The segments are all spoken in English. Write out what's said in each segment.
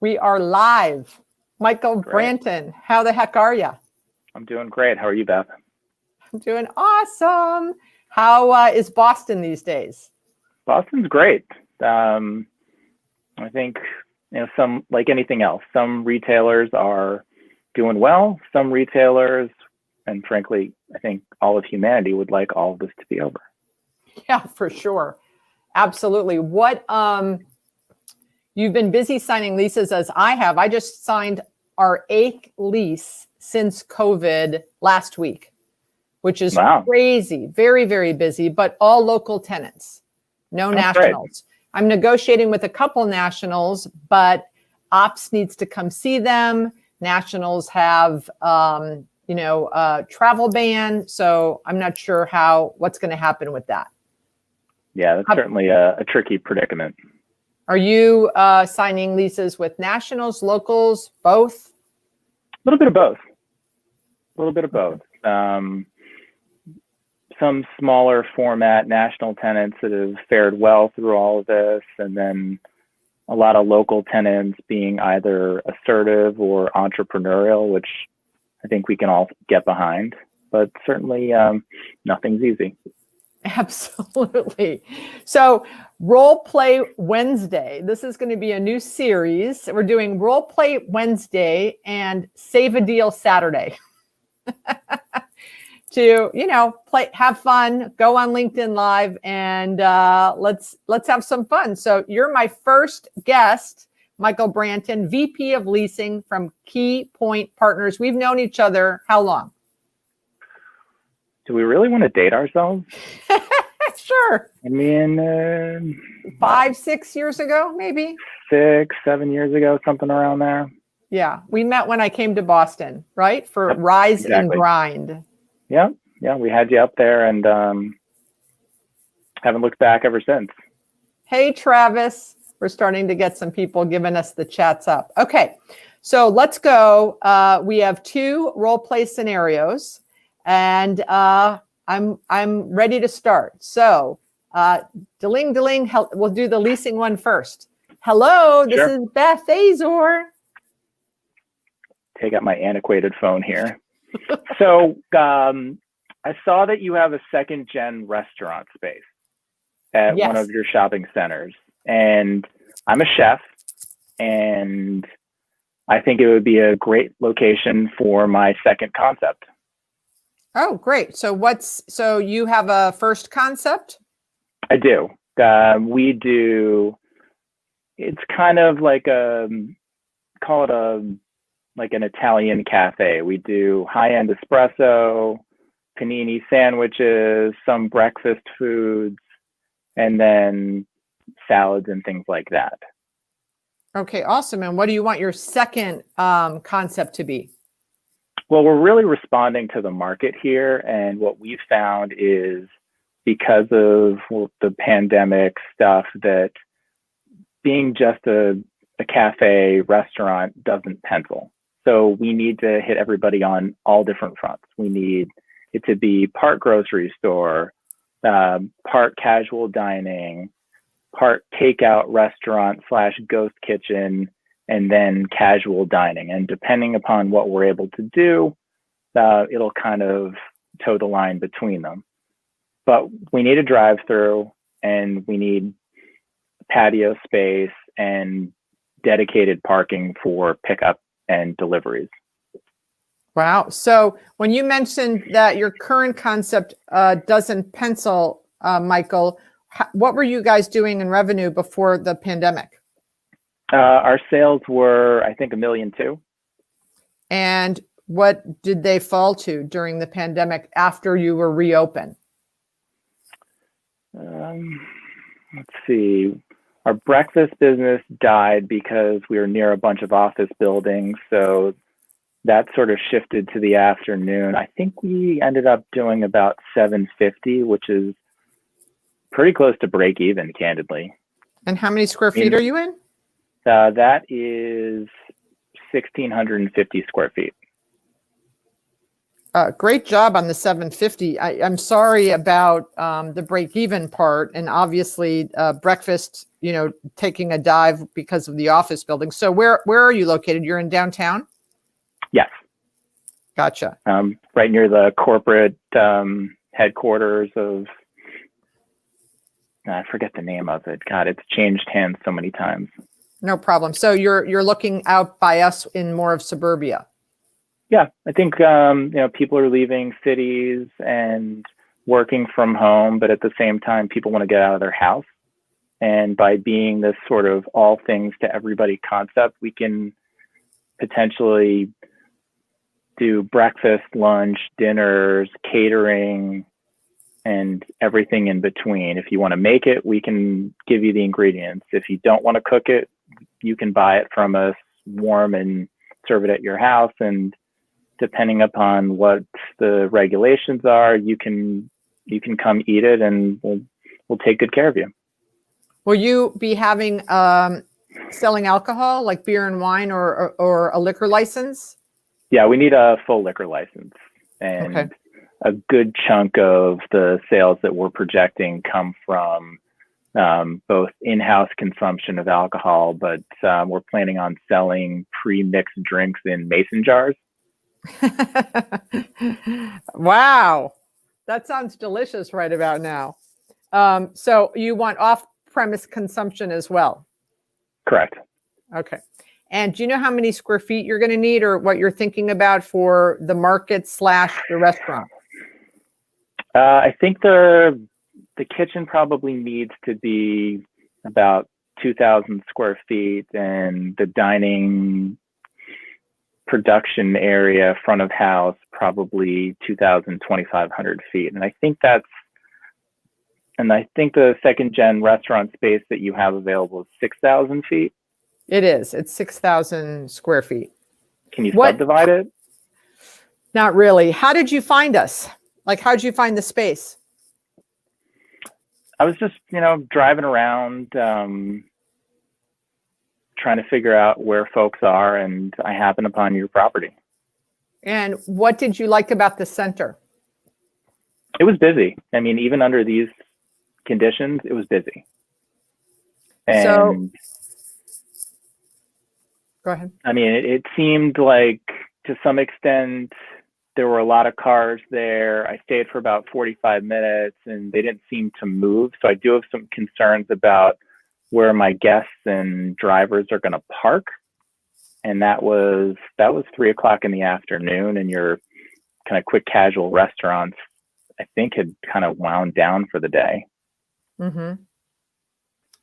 We are live. Michael Great. Branton, how the heck are you? I'm doing great. How are you, Beth? I'm doing awesome. How is Boston these days? Boston's great. I think some like anything else. Some retailers are doing well. Some retailers, and frankly, I think all of humanity would like all of this to be over. Yeah, for sure. Absolutely. You've been busy signing leases as I have. I just signed our 8th lease since COVID last week, which is Wow. crazy. Very, very busy, but all local tenants, no That's great. nationals. I'm negotiating with a couple nationals, but ops needs to come see them. Nationals have, travel ban. So I'm not sure what's going to happen with that. Yeah, that's certainly a tricky predicament. Are you signing leases with nationals, locals, both? A little bit of both. A little bit of both. Some smaller format national tenants that have fared well through all of this, and then a lot of local tenants being either assertive or entrepreneurial, which I think we can all get behind. But certainly nothing's easy. Absolutely. So Role Play Wednesday. This is going to be a new series. We're doing Role Play Wednesday and Save a Deal Saturday. To, have fun, go on LinkedIn Live, and let's have some fun. So you're my first guest, Michael Branton, VP of Leasing from Key Point Partners. We've known each other how long? Do we really want to date ourselves? Sure. I mean, 5, 6 years ago, maybe 6, 7 years ago, something around there. Yeah, we met when I came to Boston, right? For Rise and Grind. Yeah, we had you up there, and haven't looked back ever since. Hey, Travis. We're starting to get some people giving us the chats up. Okay, so let's go. We have 2 role play scenarios, and I'm ready to start. So, deling, we'll do the leasing one first. Hello, this is Beth Azor. Take out my antiquated phone here. So I saw that you have a second-gen restaurant space at one of your shopping centers. And I'm a chef, and I think it would be a great location for my second concept. Oh, great. So you have a first concept? I do. We do, it's kind of like call it like an Italian cafe. We do high-end espresso, panini sandwiches, some breakfast foods, and then salads and things like that. Okay, awesome. And what do you want your second concept to be? Well, we're really responding to the market here. And what we've found is because of the pandemic stuff, that being just a cafe restaurant doesn't pencil. So we need to hit everybody on all different fronts. We need it to be part grocery store, part casual dining, part takeout restaurant / ghost kitchen, and then casual dining. And depending upon what we're able to do, it'll kind of toe the line between them. But we need a drive-through, and we need patio space and dedicated parking for pickup and deliveries. Wow. So when you mentioned that your current concept doesn't pencil, Michael, what were you guys doing in revenue before the pandemic? Our sales were, I think, $1.2 million. And what did they fall to during the pandemic after you were reopened? Let's see. Our breakfast business died because we were near a bunch of office buildings. So that sort of shifted to the afternoon. I think we ended up doing about $750, which is pretty close to break even, candidly. And how many square feet are you in? That is 1,650 square feet. Great job on the 750. I'm sorry about the break even part. And obviously breakfast taking a dive because of the office building. So where are you located? You're in downtown? Yes. Gotcha. Right near the corporate headquarters of, I forget the name of it. God, it's changed hands so many times. No problem. So you're looking out by us in more of suburbia. Yeah, I think people are leaving cities and working from home, but at the same time, people want to get out of their house. And by being this sort of all things to everybody concept, we can potentially do breakfast, lunch, dinners, catering, and everything in between. If you want to make it, we can give you the ingredients. If you don't want to cook it, you can buy it from us warm and serve it at your house. And depending upon what the regulations are, you can come eat it, and we'll take good care of you. Will you be having selling alcohol like beer and wine or a liquor license? Yeah, we need a full liquor license, and okay. A good chunk of the sales that we're projecting come from both in-house consumption of alcohol, but we're planning on selling pre-mixed drinks in mason jars. Wow, that sounds delicious right about now. So you want off-premise consumption as well? Correct. Okay. And do you know how many square feet you're going to need, or what you're thinking about for the market / the restaurant? I think the kitchen probably needs to be about 2,000 square feet, and the dining production area, front of house, probably 2,000, 2,500 feet. And I think the second gen restaurant space that you have available is 6,000 feet. It is. It's 6,000 square feet. Can you subdivide it? Not really. How did you find us? Like, how did you find the space? I was just, driving around, trying to figure out where folks are, and I happened upon your property. And what did you like about the center? It was busy. I mean, even under these conditions, it was busy. And go ahead. I mean, it seemed like to some extent there were a lot of cars there. I stayed for about 45 minutes and they didn't seem to move. So I do have some concerns about where my guests and drivers are going to park. And that was 3:00 in the afternoon, and your kind of quick casual restaurants, I think, had kind of wound down for the day. Mm-hmm.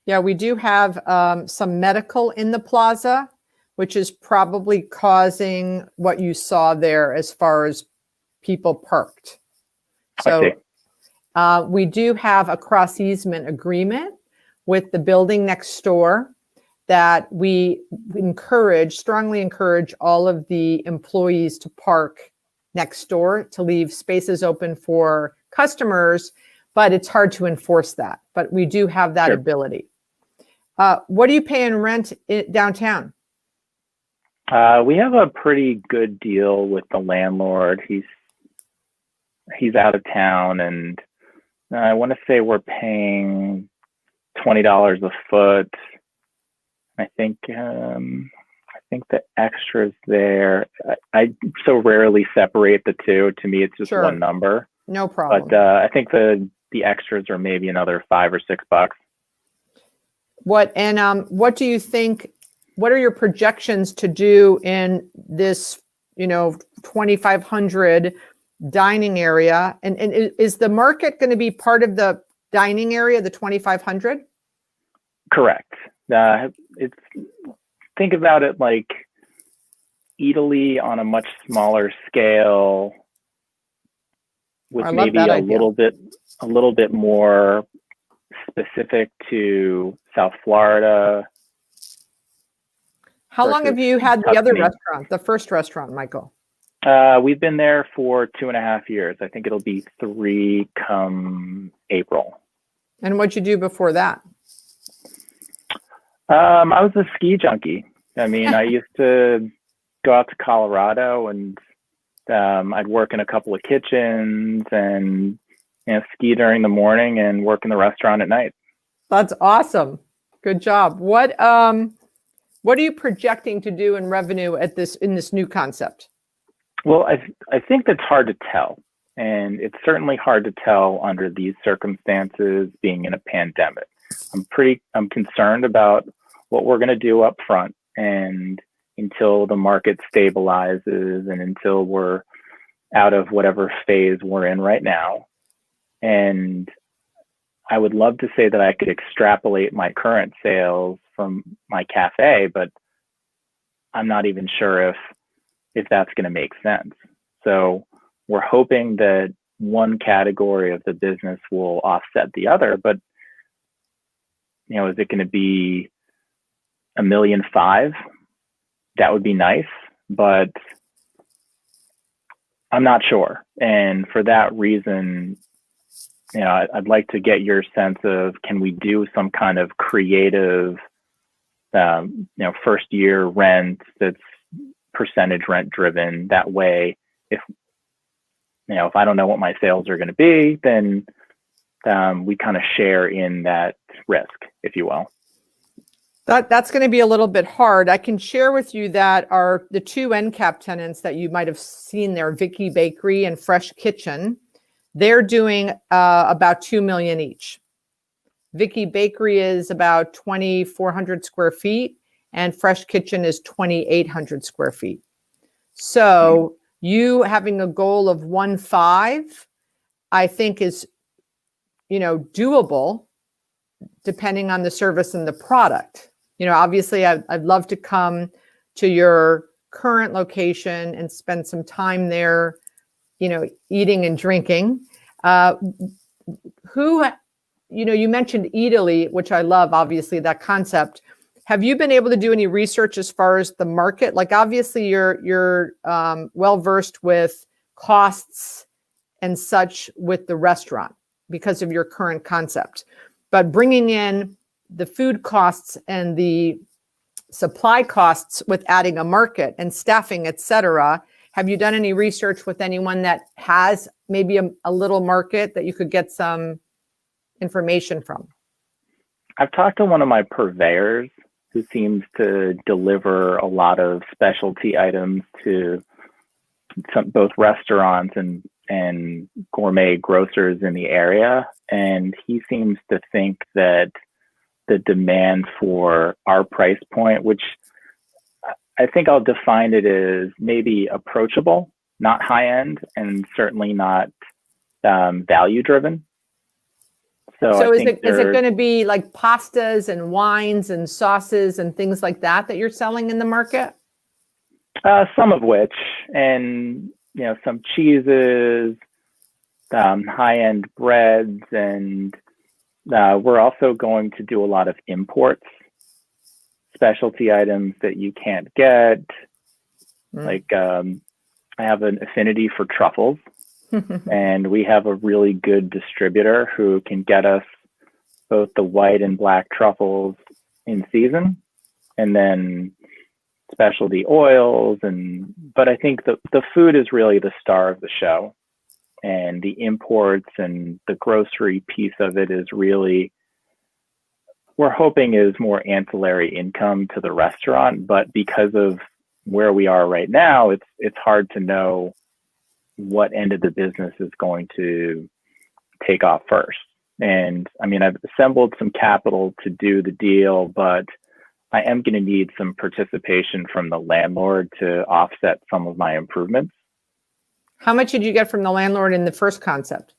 Yeah, we do have some medical in the plaza, which is probably causing what you saw there as far as people parked. So we do have a cross easement agreement with the building next door that we strongly encourage all of the employees to park next door, to leave spaces open for customers, but it's hard to enforce that. But we do have that ability. What do you pay in rent downtown? We have a pretty good deal with the landlord. He's out of town, and I want to say we're paying $20 a foot. I think the extras there. I so rarely separate the two. To me, it's just one number. No problem. But I think the extras are maybe another $5 or $6. What do you think? What are your projections to do in this, 2,500 dining area? And is the market going to be part of the dining area, the 2,500? Correct. Think about it like Italy on a much smaller scale, with maybe a little bit more specific to South Florida. How long have you had the other restaurant, the first restaurant, Michael? We've been there for 2.5 years. I think it'll be 3 come April. And what'd you do before that? I was a ski junkie. I mean, I used to go out to Colorado, and I'd work in a couple of kitchens and ski during the morning and work in the restaurant at night. That's awesome. Good job. What are you projecting to do in revenue in this new concept? Well, I think that's hard to tell. And it's certainly hard to tell under these circumstances, being in a pandemic. I'm concerned about what we're going to do up front, and until the market stabilizes and until we're out of whatever phase we're in right now. And I would love to say that I could extrapolate my current sales from my cafe, but I'm not even sure if that's going to make sense. So we're hoping that one category of the business will offset the other, but is it going to be $1.5 million? That would be nice, but I'm not sure. And for that reason, I'd like to get your sense of, can we do some kind of creative, first year rent that's percentage rent driven. That way, if I don't know what my sales are going to be, then we kind of share in that risk, if you will. That's going to be a little bit hard. I can share with you that the two end cap tenants that you might have seen there, Vicky Bakery and Fresh Kitchen, they're doing about $2 million each. Vicky Bakery is about 2,400 square feet, and Fresh Kitchen is 2,800 square feet. So you having a goal of 1.5, I think is, doable, depending on the service and the product. Obviously, I'd love to come to your current location and spend some time there, eating and drinking. You mentioned Eataly, which I love, obviously, that concept. Have you been able to do any research as far as the market? Like, obviously, you're well-versed with costs and such with the restaurant because of your current concept. But bringing in the food costs and the supply costs with adding a market and staffing, et cetera, have you done any research with anyone that has maybe a little market that you could get some information from? I've talked to one of my purveyors who seems to deliver a lot of specialty items to both restaurants and gourmet grocers in the area. And he seems to think that the demand for our price point, which I think I'll define it as maybe approachable, not high end, and certainly not value driven. So is it going to be like pastas and wines and sauces and things like that you're selling in the market? Some of which, and some cheeses, high-end breads, and we're also going to do a lot of imports, specialty items that you can't get. Like I have an affinity for truffles. And we have a really good distributor who can get us both the white and black truffles in season, and then specialty oils. But I think the food is really the star of the show, and the imports and the grocery piece of it is really, we're hoping, is more ancillary income to the restaurant. But because of where we are right now, it's hard to know what end of the business is going to take off first. And I mean, I've assembled some capital to do the deal, but I am going to need some participation from the landlord to offset some of my improvements. How much did you get from the landlord in the first concept?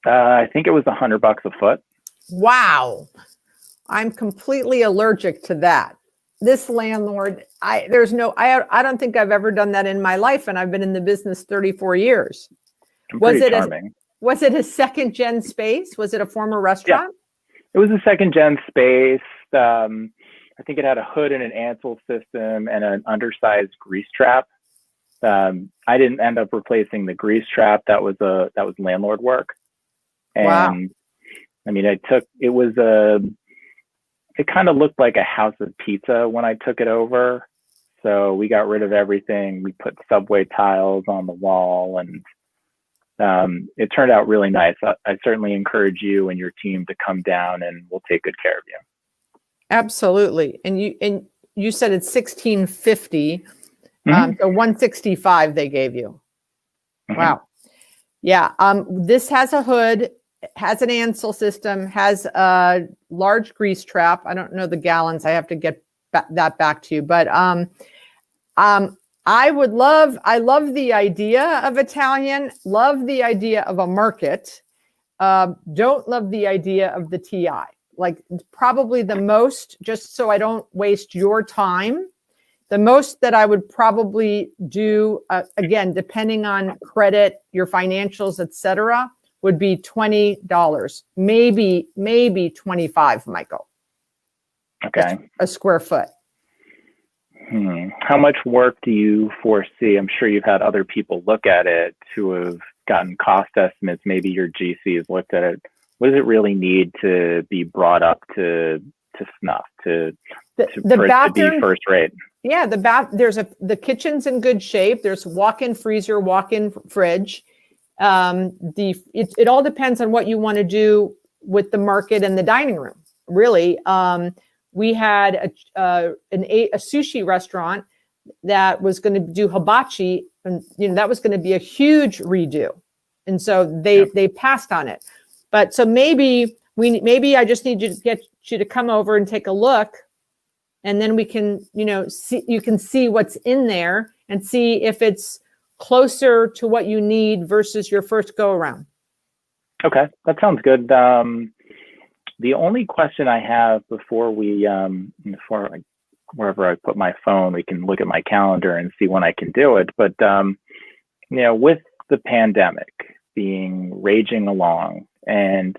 I think it was $100 a foot. Wow. I'm completely allergic to that. This landlord, I don't think I've ever done that in my life, and I've been in the business 34 years. Was it a second gen space? Was it a former restaurant? Yeah. It was a second gen space. I think it had a hood and an Ansel system and an undersized grease trap. I didn't end up replacing the grease trap. That was landlord work. And wow. I mean, it kind of looked like a house of pizza when I took it over. So we got rid of everything. We put subway tiles on the wall, and it turned out really nice. I certainly encourage you and your team to come down, and we'll take good care of you. Absolutely. And you said it's 1650. Mhm. So 165 they gave you. Mhm. Wow. Yeah. This has a hood, has an Ansel system, has a large grease trap. I don't know the gallons. I have to get that back to you. But I love the idea of Italian, love the idea of a market. Don't love the idea of the TI. Like probably the most, just so I don't waste your time, the most that I would probably do, again, depending on credit, your financials, etc., would be $20, maybe 25, Michael, Okay. a square foot. How much work do you foresee? I'm sure you've had other people look at it who have gotten cost estimates. Maybe your GCs looked at it. What does it really need to be brought up to snuff to The for it to be bathroom, first rate? yeah, the kitchen's in good shape. There's walk-in freezer, walk-in fridge. It all depends on what you want to do with the market and the dining room. Really, we had a sushi restaurant that was going to do hibachi, and that was going to be a huge redo, and so they passed on it. But so maybe I just need to get you to come over and take a look, and then we can you can see what's in there and see if it's closer to what you need versus your first go around. Okay, that sounds good. The only question I have before wherever I put my phone, we can look at my calendar and see when I can do it. But with the pandemic being raging along, and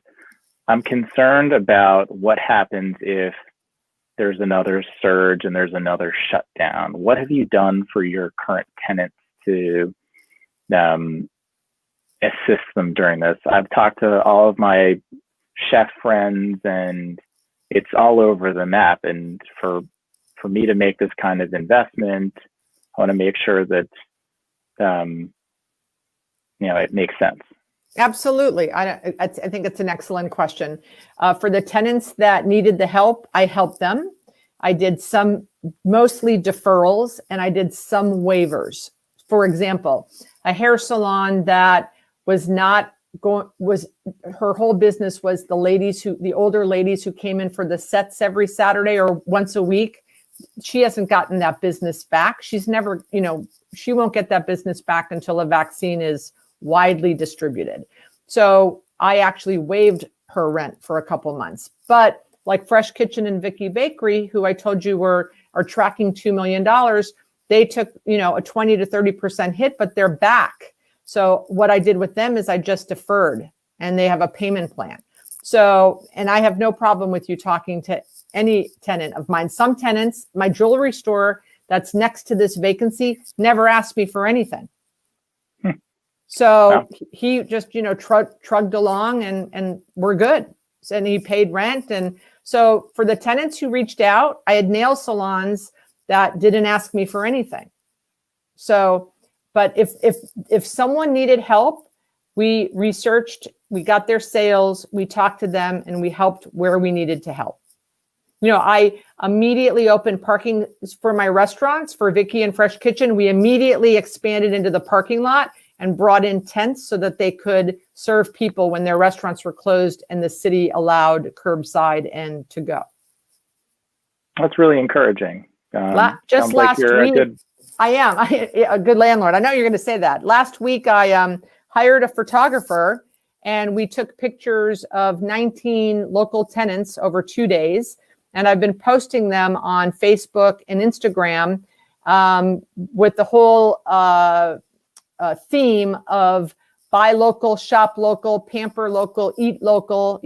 I'm concerned about what happens if there's another surge and there's another shutdown. What have you done for your current tenants to assist them during this? I've talked to all of my chef friends, and it's all over the map. And for me to make this kind of investment, I want to make sure that it makes sense. Absolutely. I think it's an excellent question. For the tenants that needed the help, I helped them. I did some mostly deferrals, and I did some waivers. For example, a hair salon that was not going, her whole business was the older ladies who came in for the sets every Saturday or once a week. She hasn't gotten that business back. She's never, she won't get that business back until a vaccine is widely distributed. So I actually waived her rent for a couple months. But like Fresh Kitchen and Vicky Bakery, who I told you are tracking $2 million, they took, a 20 to 30% hit, but they're back. So what I did with them is I just deferred, and they have a payment plan. So, and I have no problem with you talking to any tenant of mine. Some tenants, my jewelry store that's next to this vacancy, never asked me for anything. So wow. He just, trugged along and we're good. And he paid rent. And so for the tenants who reached out, I had nail salons that didn't ask me for anything. So, but if someone needed help, we researched, we got their sales, we talked to them, and we helped where we needed to help. I immediately opened parking for my restaurants, for Vicky and Fresh Kitchen. We immediately expanded into the parking lot and brought in tents so that they could serve people when their restaurants were closed and the city allowed curbside and to go. That's really encouraging. Just last week, I am a good landlord. I know you're going to say that. Last week, I hired a photographer, and we took pictures of 19 local tenants over 2 days. And I've been posting them on Facebook and Instagram with the whole theme of buy local, shop local, pamper local, eat local.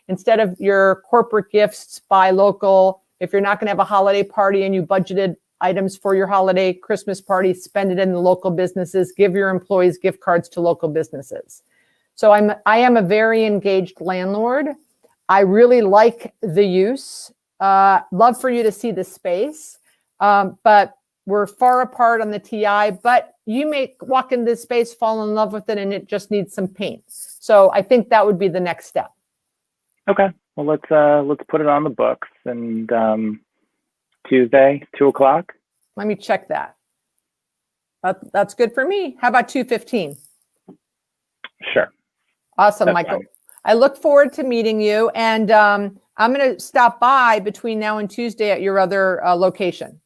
Instead of your corporate gifts, buy local. If you're not going to have a holiday party and you budgeted items for your holiday Christmas party, spend it in the local businesses. Give your employees gift cards to local businesses. So I am a very engaged landlord. I really like the use. Love for you to see the space, but we're far apart on the TI, but you may walk into this space, fall in love with it, and it just needs some paint. So I think that would be the next step. Okay. Well, let's put it on the books, and Tuesday, 2 o'clock. Let me check that. That's good for me. How about 2:15? Sure. Awesome, That's Michael. fine. I look forward to meeting you, and I'm going to stop by between now and Tuesday at your other location.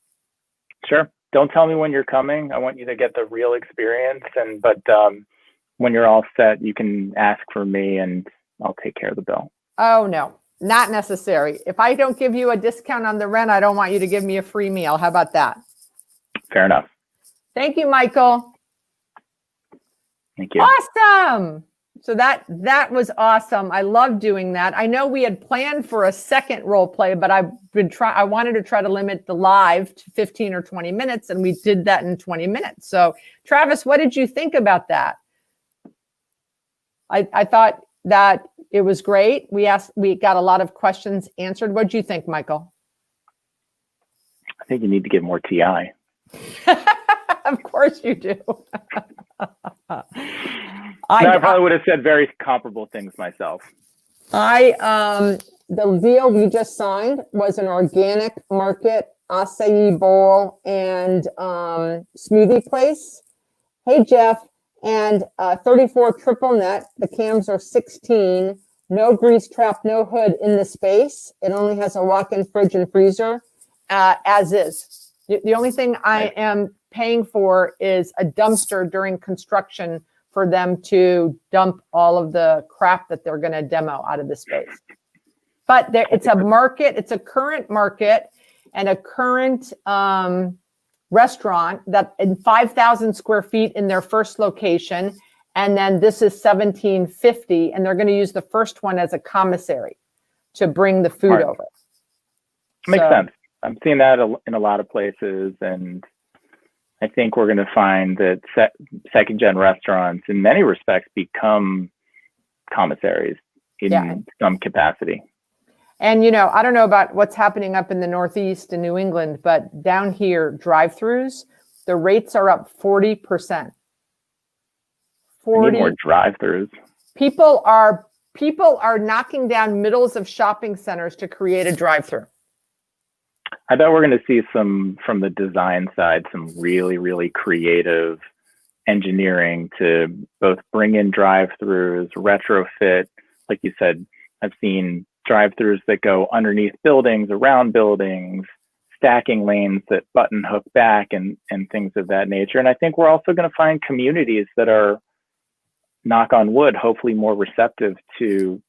Sure. Don't tell me when you're coming. I want you to get the real experience, but when you're all set, you can ask for me, and I'll take care of the bill. Oh, no, not necessary. If I don't give you a discount on the rent, I don't want you to give me a free meal. How about that? Fair enough. Thank you, Michael. Thank you. Awesome. So that was awesome. I love doing that. I know we had planned for a second role play, but I wanted to try to limit the live to 15 or 20 minutes, and we did that in 20 minutes. So Travis, what did you think about that? I thought that it was great. We got a lot of questions answered. What did you think, Michael? I think you need to get more TI. Of course you do. I probably would have said very comparable things myself. The deal we just signed was an organic market acai bowl and smoothie place. Hey, Jeff, and 34 triple net. The cams are 16. No grease trap, no hood in the space. It only has a walk-in fridge and freezer, as is. The only thing I am paying for is a dumpster during construction for them to dump all of the crap that they're going to demo out of the space. But it's a market, it's a current market and a current restaurant that in 5,000 square feet in their first location. And then this is 1,750, and they're going to use the first one as a commissary to bring the food over. Makes sense. I'm seeing that in a lot of places, and I think we're going to find that second-gen restaurants, in many respects, become commissaries in some capacity. And, I don't know about what's happening up in the Northeast in New England, but down here, drive-thrus, the rates are up 40%. We need more drive-thrus. People are knocking down middles of shopping centers to create a drive-thru. I bet we're going to see some, from the design side, some really, really creative engineering to both bring in drive-thrus, retrofit. Like you said, I've seen drive-thrus that go underneath buildings, around buildings, stacking lanes that button hook back and things of that nature. And I think we're also going to find communities that are, knock on wood, hopefully more receptive to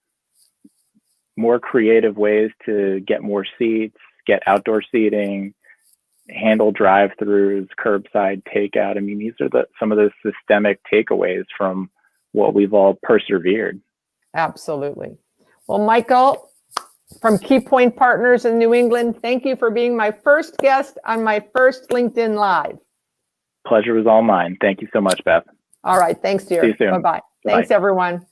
more creative ways to get more seats, get outdoor seating, handle drive-thrus, curbside takeout. I mean, these are some of the systemic takeaways from what we've all persevered. Absolutely. Well, Michael, from Key Point Partners in New England, thank you for being my first guest on my first LinkedIn Live. Pleasure was all mine. Thank you so much, Beth. All right. Thanks, dear. See you soon. Bye-bye. Thanks, everyone.